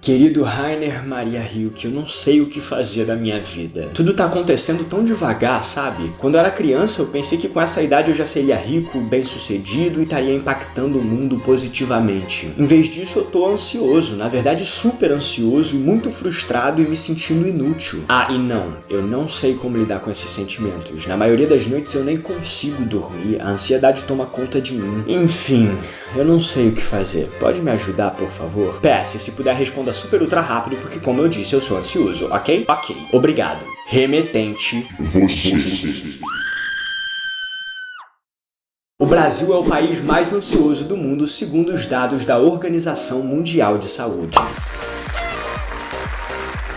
Querido Rainer Maria Rilke, eu não sei o que fazer da minha vida. Tudo tá acontecendo tão devagar, sabe? Quando eu era criança, eu pensei que com essa idade eu já seria rico, bem-sucedido e estaria impactando o mundo positivamente. Em vez disso, eu tô ansioso, na verdade super ansioso, muito frustrado e me sentindo inútil. Ah, e não, eu não sei como lidar com esses sentimentos. Na maioria das noites eu nem consigo dormir, a ansiedade toma conta de mim. Enfim, eu não sei o que fazer. Pode me ajudar, por favor? PS, se puder responda super ultra rápido, porque como eu disse, eu sou ansioso, ok? Ok. Obrigado. Remetente. Você. O Brasil é o país mais ansioso do mundo, segundo os dados da Organização Mundial de Saúde.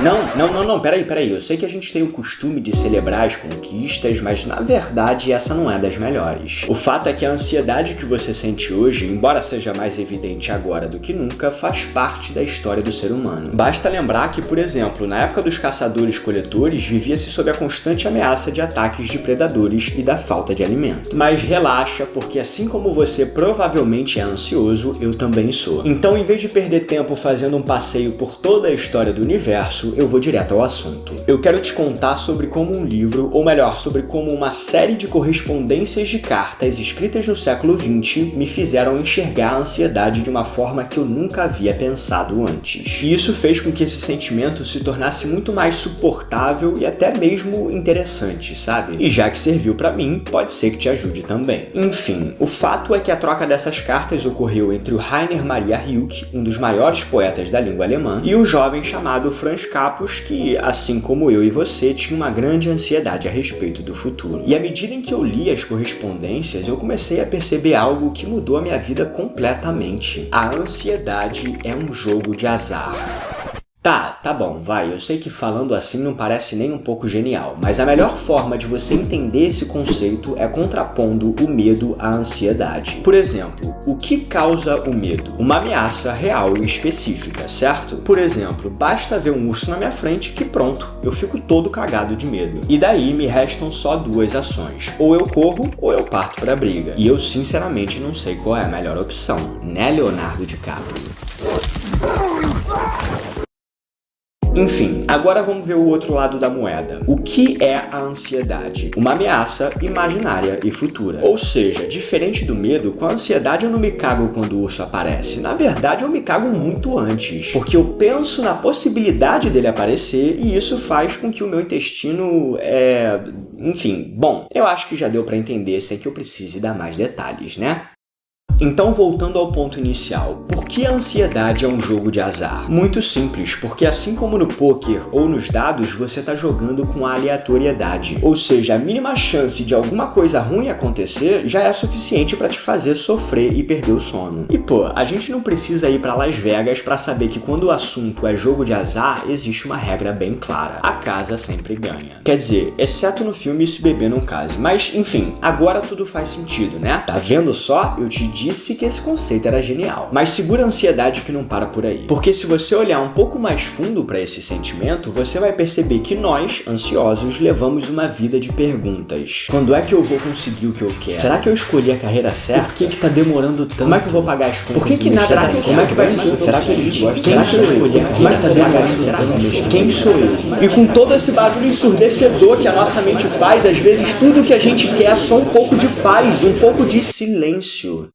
Não, peraí. Eu sei que a gente tem o costume de celebrar as conquistas, mas na verdade essa não é das melhores. O fato é que a ansiedade que você sente hoje, embora seja mais evidente agora do que nunca, faz parte da história do ser humano. Basta lembrar que, por exemplo, na época dos caçadores-coletores, vivia-se sob a constante ameaça de ataques de predadores e da falta de alimento. Mas relaxa, porque assim como você provavelmente é ansioso, eu também sou. Então, em vez de perder tempo fazendo um passeio por toda a história do universo, eu vou direto ao assunto. Eu quero te contar sobre como um livro, ou melhor, sobre como uma série de correspondências de cartas escritas no século XX me fizeram enxergar a ansiedade de uma forma que eu nunca havia pensado antes. E isso fez com que esse sentimento se tornasse muito mais suportável e até mesmo interessante, sabe? E já que serviu pra mim, pode ser que te ajude também. Enfim, o fato é que a troca dessas cartas ocorreu entre o Rainer Maria Rilke, um dos maiores poetas da língua alemã, e um jovem chamado Franz Capus, que, assim como eu e você, tinha uma grande ansiedade a respeito do futuro. E à medida em que eu li as correspondências, eu comecei a perceber algo que mudou a minha vida completamente. A ansiedade é um jogo de azar. Tá bom, vai, eu sei que falando assim não parece nem um pouco genial, mas a melhor forma de você entender esse conceito é contrapondo o medo à ansiedade. Por exemplo, o que causa o medo? Uma ameaça real e específica, certo? Por exemplo, basta ver um urso na minha frente que pronto, eu fico todo cagado de medo. E daí me restam só duas ações, ou eu corro ou eu parto pra briga. E eu sinceramente não sei qual é a melhor opção, né, Leonardo DiCaprio? Enfim, agora vamos ver o outro lado da moeda. O que é a ansiedade? Uma ameaça imaginária e futura. Ou seja, diferente do medo, com a ansiedade eu não me cago quando o urso aparece. Na verdade, eu me cago muito antes. Porque eu penso na possibilidade dele aparecer e isso faz com que o meu intestino Enfim, bom, eu acho que já deu pra entender sem que eu precise dar mais detalhes, né? Então, voltando ao ponto inicial, por que a ansiedade é um jogo de azar? Muito simples, porque assim como no poker ou nos dados, você está jogando com a aleatoriedade. Ou seja, a mínima chance de alguma coisa ruim acontecer já é suficiente para te fazer sofrer e perder o sono. E pô, a gente não precisa ir para Las Vegas para saber que quando o assunto é jogo de azar, existe uma regra bem clara. A casa sempre ganha. Quer dizer, exceto no filme Se Beber Não Case. Mas, enfim, agora tudo faz sentido, né? Tá vendo só? Eu te disse que esse conceito era genial. Mas segura a ansiedade que não para por aí. Porque se você olhar um pouco mais fundo para esse sentimento, você vai perceber que nós, ansiosos, levamos uma vida de perguntas. Quando é que eu vou conseguir o que eu quero? Será que eu escolhi a carreira certa? Por que tá demorando tanto? Como é que eu vou pagar as contas? Por que nada tá certo? Como é que vai ser? Será que eles gostam? Quem sou eu? Como é que tá demorando? Quem sou eu? E com todo esse barulho ensurdecedor que a nossa mente faz, às vezes tudo que a gente quer é só um pouco de paz, um pouco de silêncio.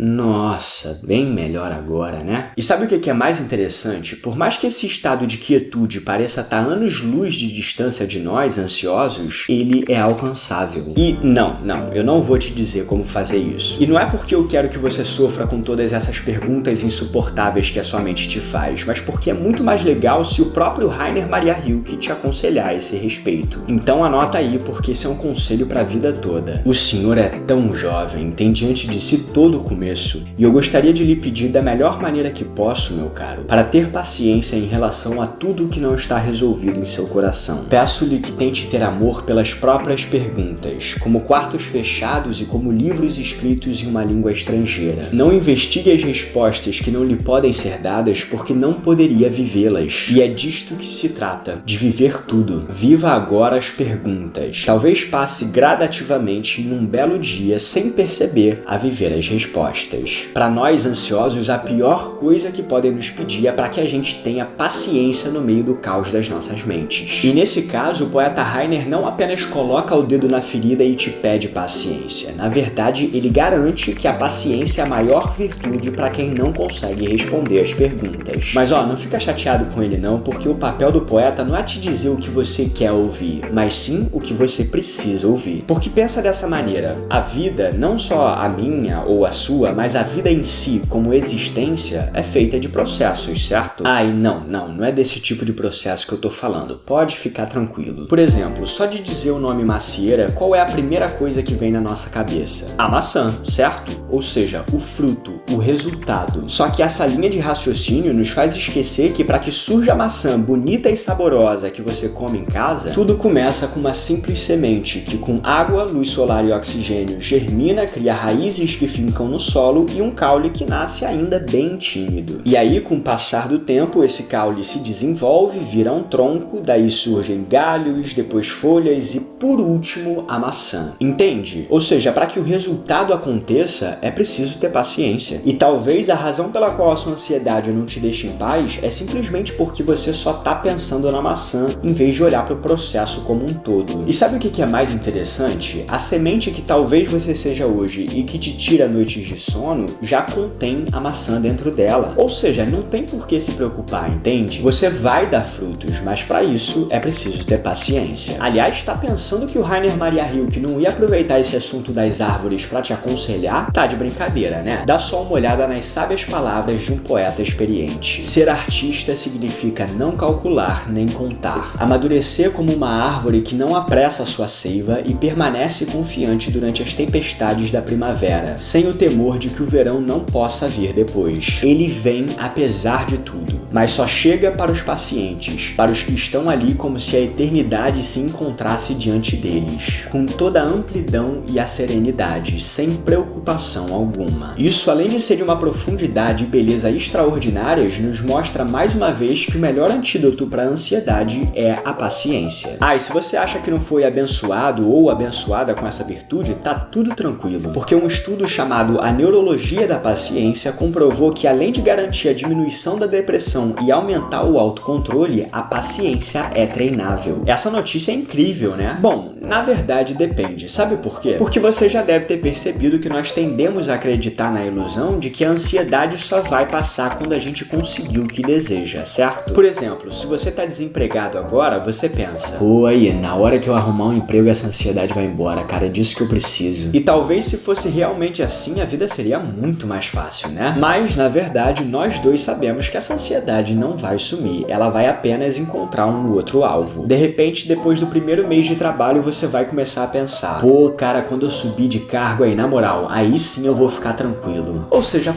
Nossa, bem melhor agora, né? E sabe o que é mais interessante? Por mais que esse estado de quietude pareça estar anos-luz de distância de nós, ansiosos, ele é alcançável. E não, eu não vou te dizer como fazer isso. E não é porque eu quero que você sofra com todas essas perguntas insuportáveis que a sua mente te faz, mas porque é muito mais legal se o próprio Rainer Maria Rilke te aconselhar a esse respeito. Então anota aí, porque esse é um conselho para a vida toda. O senhor é tão jovem, tem diante de si todo o começo. E eu gostaria de lhe pedir da melhor maneira que posso, meu caro, para ter paciência em relação a tudo que não está resolvido em seu coração. Peço-lhe que tente ter amor pelas próprias perguntas, como quartos fechados e como livros escritos em uma língua estrangeira. Não investigue as respostas que não lhe podem ser dadas porque não poderia vivê-las. E é disto que se trata, de viver tudo. Viva agora as perguntas. Talvez passe gradativamente num belo dia sem perceber a viver as respostas. respostas. Para nós ansiosos, a pior coisa que podem nos pedir é para que a gente tenha paciência no meio do caos das nossas mentes. E nesse caso, o poeta Rainer não apenas coloca o dedo na ferida e te pede paciência. Na verdade, ele garante que a paciência é a maior virtude para quem não consegue responder as perguntas. Mas não fica chateado com ele não, porque o papel do poeta não é te dizer o que você quer ouvir, mas sim o que você precisa ouvir. Porque pensa dessa maneira, a vida, não só a minha ou a sua, mas a vida em si, como existência, é feita de processos, certo? E não é desse tipo de processo que eu tô falando, pode ficar tranquilo. Por exemplo, só de dizer o nome macieira, qual é a primeira coisa que vem na nossa cabeça? A maçã, certo? Ou seja, o fruto, o resultado. Só que essa linha de raciocínio nos faz esquecer que para que surja a maçã bonita e saborosa que você come em casa, tudo começa com uma simples semente que com água, luz solar e oxigênio germina, cria raízes que ficam no solo e um caule que nasce ainda bem tímido. E aí, com o passar do tempo, esse caule se desenvolve, vira um tronco, daí surgem galhos, depois folhas e, por último, a maçã. Entende? Ou seja, para que o resultado aconteça, é preciso ter paciência. E talvez a razão pela qual a sua ansiedade não te deixa em paz é simplesmente porque você só tá pensando na maçã em vez de olhar para o processo como um todo. E sabe o que é mais interessante? A semente que talvez você seja hoje e que te tira noites de sono já contém a maçã dentro dela. Ou seja, não tem por que se preocupar, entende? Você vai dar frutos, mas para isso é preciso ter paciência. Aliás, tá pensando que o Rainer Maria Rilke não ia aproveitar esse assunto das árvores para te aconselhar? Tá de brincadeira, né? Dá só uma olhada nas sábias palavras de um poeta experiente. Ser artista significa não calcular nem contar. Amadurecer como uma árvore que não apressa sua seiva e permanece confiante durante as tempestades da primavera, sem o temor de que o verão não possa vir depois. Ele vem apesar de tudo, mas só chega para os pacientes, para os que estão ali como se a eternidade se encontrasse diante deles, com toda a amplidão e a serenidade, sem preocupação alguma. Isso, além de ser de uma profundidade e beleza extraordinárias, nos mostra mais uma vez que o melhor antídoto para a ansiedade é a paciência. E se você acha que não foi abençoado ou abençoada com essa virtude, tá tudo tranquilo, porque um estudo chamado A Neurologia da Paciência comprovou que, além de garantir a diminuição da depressão e aumentar o autocontrole, a paciência é treinável. Essa notícia é incrível, né? Bom, na verdade depende. Sabe por quê? Porque você já deve ter percebido que nós tendemos a acreditar na ilusão de que a ansiedade só vai passar quando a gente conseguir o que deseja, certo? Por exemplo, se você tá desempregado agora, você pensa, aí, na hora que eu arrumar um emprego, essa ansiedade vai embora, cara, é disso que eu preciso. E talvez se fosse realmente assim, a vida seria muito mais fácil, né? Mas, na verdade, nós dois sabemos que essa ansiedade não vai sumir, ela vai apenas encontrar um outro alvo. De repente, depois do primeiro mês de trabalho, você vai começar a pensar, cara, quando eu subir de cargo aí, na moral, aí sim eu vou ficar tranquilo. Ou seja,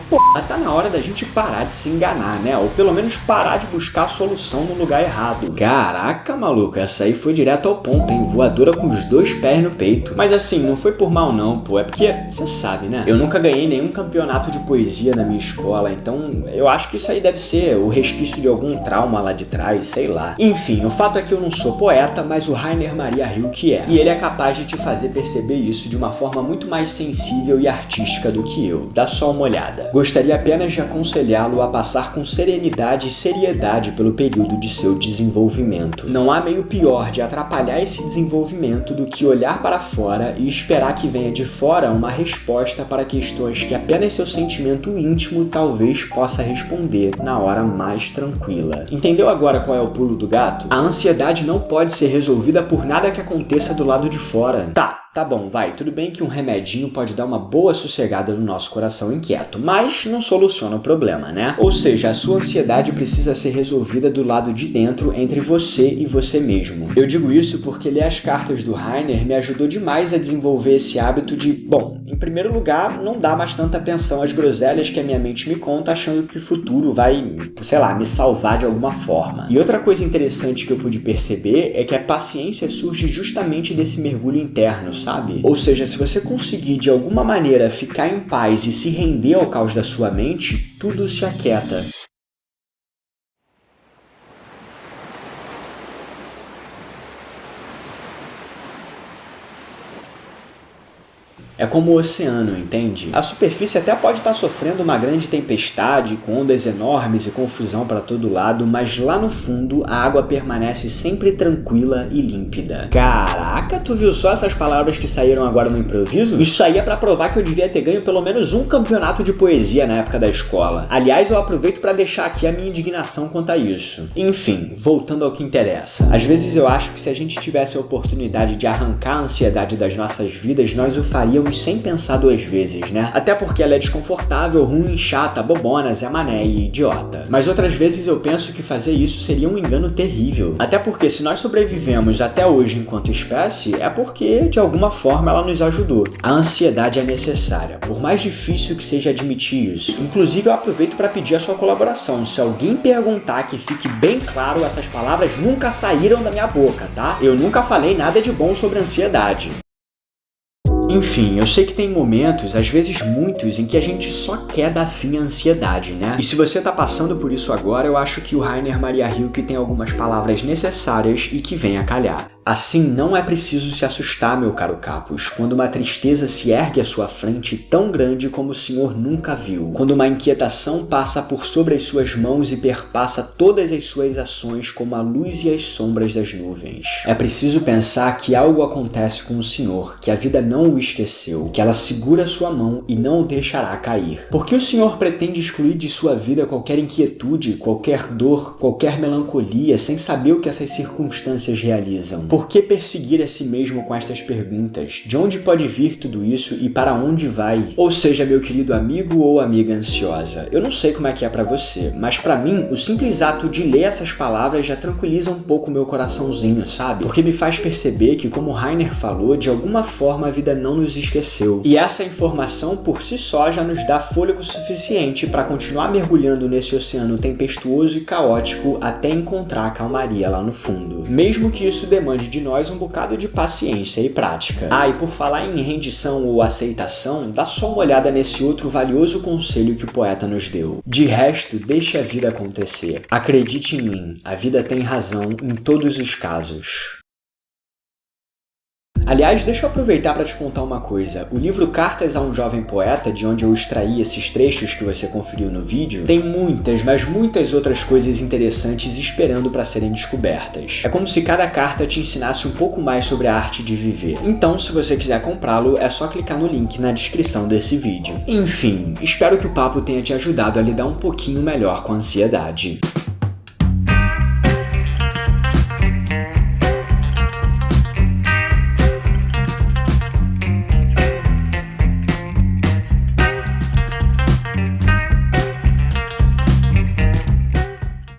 tá na hora da gente parar de se enganar, né? Ou pelo menos parar de buscar a solução no lugar errado. Caraca, maluco, essa aí foi direto ao ponto, hein? Voadora com os 2 pés no peito. Mas assim, não foi por mal não, é porque, você sabe, né? Eu nunca ganhei nenhum campeonato de poesia na minha escola, então eu acho que isso aí deve ser o resquício de algum trauma lá de trás, sei lá. Enfim, o fato é que eu não sou poeta, mas o Rainer Maria Rilke é. E ele é capaz de te fazer perceber isso de uma forma muito mais sensível e artística do que eu. Dá só uma olhada. Gostaria apenas de aconselhá-lo a passar com serenidade e seriedade pelo período de seu desenvolvimento. Não há meio pior de atrapalhar esse desenvolvimento do que olhar para fora e esperar que venha de fora uma resposta para questões que apenas seu sentimento íntimo talvez possa responder na hora mais tranquila. Entendeu agora qual é o pulo do gato? A ansiedade não pode ser resolvida por nada que aconteça do lado de fora. Tá bom, vai, tudo bem que um remedinho pode dar uma boa sossegada no nosso coração inquieto, mas não soluciona o problema, né? Ou seja, a sua ansiedade precisa ser resolvida do lado de dentro, entre você e você mesmo. Eu digo isso porque ler as cartas do Rainer me ajudou demais a desenvolver esse hábito de, em primeiro lugar, não dar mais tanta atenção às groselhas que a minha mente me conta, achando que o futuro vai, me salvar de alguma forma. E outra coisa interessante que eu pude perceber é que a paciência surge justamente desse mergulho interno, sabe? Ou seja, se você conseguir de alguma maneira ficar em paz e se render ao caos da sua mente, tudo se aquieta. É como o oceano, entende? A superfície até pode estar sofrendo uma grande tempestade, com ondas enormes e confusão para todo lado, mas lá no fundo a água permanece sempre tranquila e límpida. Caraca, tu viu só essas palavras que saíram agora no improviso? Isso aí é pra provar que eu devia ter ganho pelo menos um campeonato de poesia na época da escola. Aliás, eu aproveito pra deixar aqui a minha indignação quanto a isso. Enfim, voltando ao que interessa. Às vezes eu acho que se a gente tivesse a oportunidade de arrancar a ansiedade das nossas vidas, nós o faríamos sem pensar duas vezes, né? Até porque ela é desconfortável, ruim, chata, bobona, Zé Mané e idiota. Mas outras vezes eu penso que fazer isso seria um engano terrível. Até porque se nós sobrevivemos até hoje enquanto espécie, é porque de alguma forma ela nos ajudou. A ansiedade é necessária, por mais difícil que seja admitir isso. Inclusive eu aproveito para pedir a sua colaboração. Se alguém perguntar, que fique bem claro, essas palavras nunca saíram da minha boca, tá? Eu nunca falei nada de bom sobre ansiedade. Enfim, eu sei que tem momentos, às vezes muitos, em que a gente só quer dar fim à ansiedade, né? E se você tá passando por isso agora, eu acho que o Rainer Maria Rilke tem algumas palavras necessárias e que vem a calhar. Assim, não é preciso se assustar, meu caro Capus, quando uma tristeza se ergue à sua frente tão grande como o senhor nunca viu, quando uma inquietação passa por sobre as suas mãos e perpassa todas as suas ações como a luz e as sombras das nuvens. É preciso pensar que algo acontece com o senhor, que a vida não o esqueceu, que ela segura sua mão e não o deixará cair. Porque o senhor pretende excluir de sua vida qualquer inquietude, qualquer dor, qualquer melancolia, sem saber o que essas circunstâncias realizam? Por que perseguir a si mesmo com estas perguntas? De onde pode vir tudo isso e para onde vai? Ou seja, meu querido amigo ou amiga ansiosa, eu não sei como é que é pra você, mas pra mim, o simples ato de ler essas palavras já tranquiliza um pouco o meu coraçãozinho, sabe? Porque me faz perceber que, como Rainer falou, de alguma forma a vida não nos esqueceu. E essa informação por si só já nos dá fôlego suficiente para continuar mergulhando nesse oceano tempestuoso e caótico até encontrar a calmaria lá no fundo. Mesmo que isso demande de nós um bocado de paciência e prática. Ah, e por falar em rendição ou aceitação, dá só uma olhada nesse outro valioso conselho que o poeta nos deu. De resto, deixe a vida acontecer. Acredite em mim, a vida tem razão em todos os casos. Aliás, deixa eu aproveitar para te contar uma coisa. O livro Cartas a um Jovem Poeta, de onde eu extraí esses trechos que você conferiu no vídeo, tem muitas, mas muitas outras coisas interessantes esperando para serem descobertas. É como se cada carta te ensinasse um pouco mais sobre a arte de viver. Então, se você quiser comprá-lo, é só clicar no link na descrição desse vídeo. Enfim, espero que o papo tenha te ajudado a lidar um pouquinho melhor com a ansiedade.